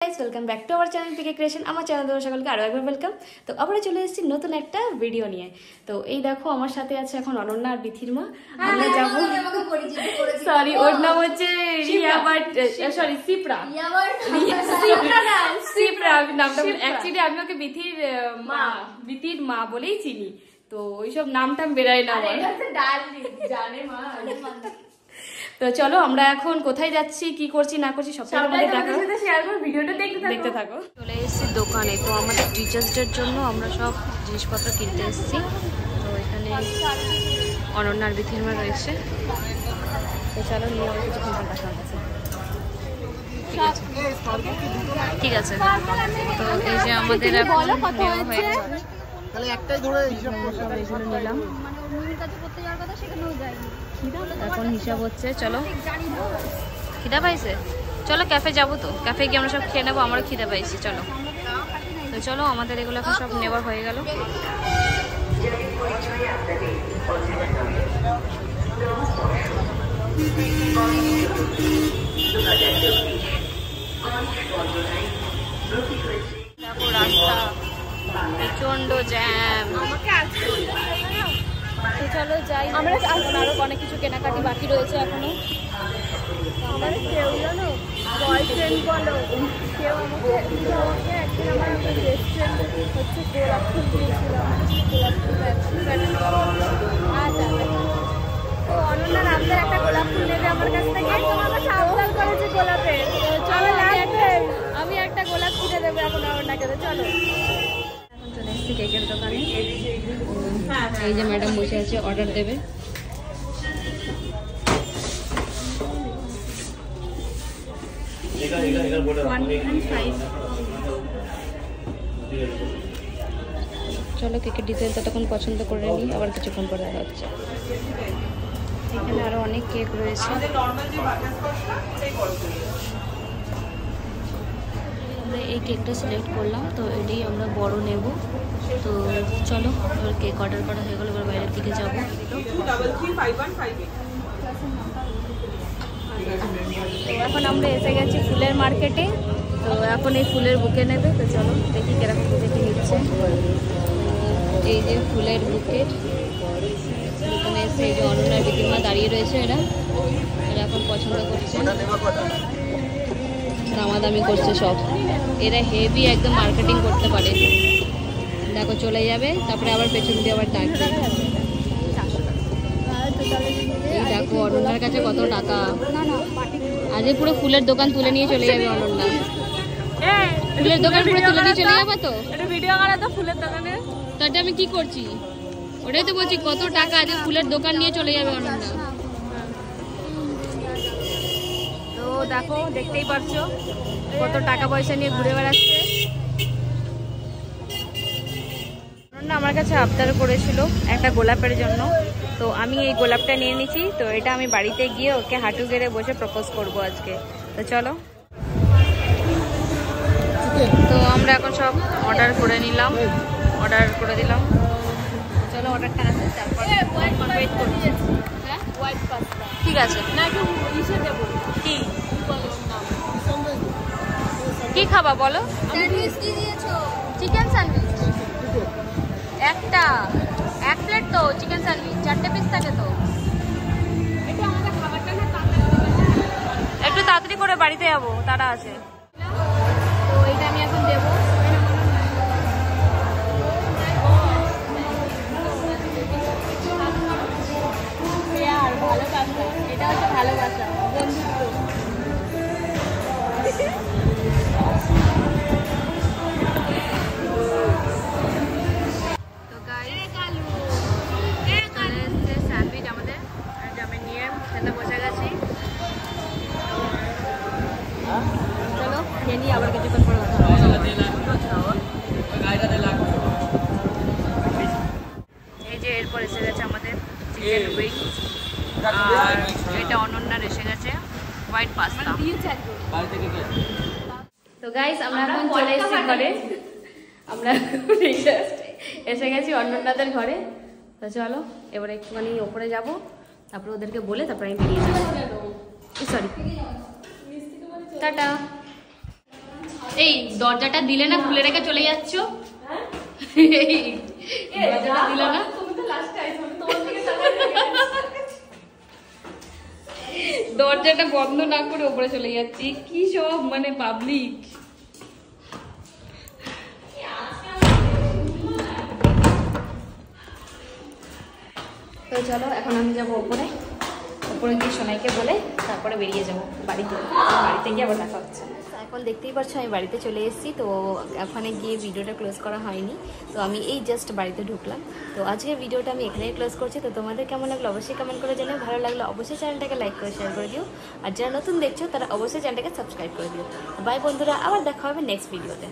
Welcome back to our channel PK creation. আমার channel তোমার সকলকে আরও একবার ওয়েলকাম। তো আমরা চলে এসেছি নতুন একটা ভিডিও নিয়ে। তো এই দেখো আমার সাথে আছে এখন অনন্যা আর বিথির মা। আমরা যাবো, সরি ওর নাম হচ্ছে রিয়া, বাট সরি সিপ্রা। সিপ্রা নামটা অ্যাকচুয়ালি আমি ওকে বিথির মা বলেই চিনি, তো ওইসব নামটাম বেরায় না আমার। তো চলো আমরা এখন কোথায় যাচ্ছি, কি করছি না করছি সবটা তোমাদের দেখাবো, শেয়ার করব, ভিডিওটা দেখতে থাকো। চলে এসেছি দোকানে। তো আমাদের টিচার্স ডের জন্য আমরা সব জিনিসপত্র কিনতে এসেছি। তো এখানে অনন্যার বিথির মা রয়েছে। তো চলো নিয়ে আবার কিছুক্ষণ পর দেখা হচ্ছে। ঠিক আছে। তো এই যে আমাদের এখন নেওয়া হয়ে গেছে, তাহলে একটাই ধরে হিসাব সব এগুলো নিলাম। এখন হিসাব হচ্ছে। চলো খিদা পাইছে, চলো ক্যাফে যাবো। তো ক্যাফে গিয়ে আমরা সব খেয়ে নেবো, আমারও খিদা পাইছি। চলো তো চলো আমাদের এগুলো এখন সব নেওয়া হয়ে গেল। দেখো রাস্তা প্রচন্ড জ্যাম। তো চলো যাই, আমরা আরো অনেক কিছু কেনাকাটি বাকি রয়েছে এখনো। আমার কেউ জানো বয়ফ্রেন্ড বলো, কেউ আমাকে একদিন আমার বেস্ট ফ্রেন্ড হচ্ছে গোলাপ ফুল দিয়েছিলাম। তো অনন্যা রামদার একটা গোলাপ ফুল নেবে আমার কাছ থেকে, আমাকে আবদার করেছে গোলাপের। চলো আমি একটা গোলাপ কিনে দেবো এখন অনন্যাকে। চলো এখন চলে এসেছি কেকের দোকানে। এই যে ম্যাডাম বসে আছে, অর্ডার দেবে। চলো কেকের ডিজাইনটা তখন পছন্দ করে নিই, আবার কিছুক্ষণ পরে দেখা হচ্ছে। এখানে আরো অনেক কেক রয়েছে। আমরা এই কেকটা সিলেক্ট করলাম, তো এটাই আমরা বড় নেব। তো চলো এবার কেক অর্ডার করা হয়ে গেলো, এবার বাইরের দিকে যাবো। এখন আমরা এসে গেছি ফুলের মার্কেটে। তো এখন এই ফুলের বুকে নেবে। তো চলো দেখি কিরকম বুকে কি নিচ্ছে। এই যে ফুলের বুকে, এখানে এসে এই যে অনন্যার বিথির মা দাঁড়িয়ে রয়েছে। এরা এখন পছন্দ করছে, দামাদামি করছে সব। এরা হেভি একদম মার্কেটিং করতে পারে। দেখো চলে যাবে, তারপরে আবার পেছন দিয়ে আবার ডাকবে। এই দেখো অনন্যার কাছে কত টাকা, আজকে পুরো ফুলের দোকান তুলে নিয়ে চলে যাবে অনন্যা। ফুলের দোকান পুরো তুলে নিয়ে চলে যাবে। তো ভিডিও করা তো ফুলের দোকানে, তাতে আমি কি করছি? ওটাই তো বলছি, কত টাকা আজকে ফুলের দোকান নিয়ে চলে যাবে অনন্যা। তো দেখো দেখতেই পারছো কত টাকা পয়সা নিয়ে ঘুরে বেড়াচ্ছে। অনন্যা আমার কাছে আবদার করেছিল একটা গোলাপের জন্য, তো আমি এই গোলাপটা নিয়ে নিচ্ছি। তো এটা আমি বাড়িতে গিয়ে ওকে হাঁটু গেড়ে বসে প্রপোজ করব আজকে। তো চলো, তো আমরা এখন সব অর্ডার করে নিলাম, অর্ডার করে দিলাম। চলো অর্ডারটা আসে, তারপর ওয়েট করছি। হ্যাঁ হোয়াইট পাস্তা ঠিক আছে না, একটু ইসে দেবো। কি কি খাবা বলো? স্যান্ডউইচ কি দিয়েছো? চিকেন স্যান্ডউইচ একটা, এক প্লেট তো চিকেন স্যান্ডউইচ 4টে পিস থাকে। তো একটু আমাদের খাবারটা না একটু তাড়াতাড়ি করে বাড়িতে যাবো, তারা আছে। তো এইটা আমি এখন দেবো। আর ভালোবাসা, এটা হচ্ছে ভালোবাসা, বন্ধুত্ব। তো গাইস চলে এসছে স্যান্ডউইচ আমাদের, আমি নিয়ে খেতে বসে গেছি। চলো খেয়ে নিই, আবার কিছুক্ষণ পরে কথা হবে। এই যে এরপর এসে গেছে আমাদের চিকেন উইংস, আর এটা অনন্যার এসে গেছে হোয়াইট পাস্তা। তো গাইস আমরা এখন চলে এসেছি ঘরে, আমরা এসে গেছি অনন্যাদের ঘরে। তো চলো এবার একটুখানি ওপরে যাব, তারপরে ওদেরকে বলে তারপরে আমি বেরিয়ে যাবো। Sorry tata. এই দরজাটা দিলে না, খুলে রেখে চলে যাচ্ছ। দরজাটা দিলে না, দরজাটা বন্ধ না করে উপরে চলে যাচ্ছি। কি সব মানে পাবলিক। তো চলো এখন আমি যাবো উপরে গিয়ে সোনাইকে বলে তারপরে বেরিয়ে যাবো বাড়িতে গিয়ে আবার দেখা হচ্ছে। এখন দেখতেই পাচ্ছ আমি বাড়িতে চলে এসেছি। তো ওখানে গিয়ে ভিডিওটা ক্লোজ করা হয়নি, তো আমি এই জাস্ট বাড়িতে ঢুকলাম। তো আজকের ভিডিওটা আমি এখানেই ক্লোজ করছি। তো তোমাদের কেমন লাগলো অবশ্যই কমেন্ট করে জানিও, ভালো লাগলো অবশ্যই চ্যানেলটাকে লাইক করে শেয়ার করে দিও, আর যারা নতুন দেখছো তারা অবশ্যই চ্যানেলটাকে সাবস্ক্রাইব করে দিও। বাই বন্ধুরা, আবার দেখা হবে নেক্সট ভিডিওতে।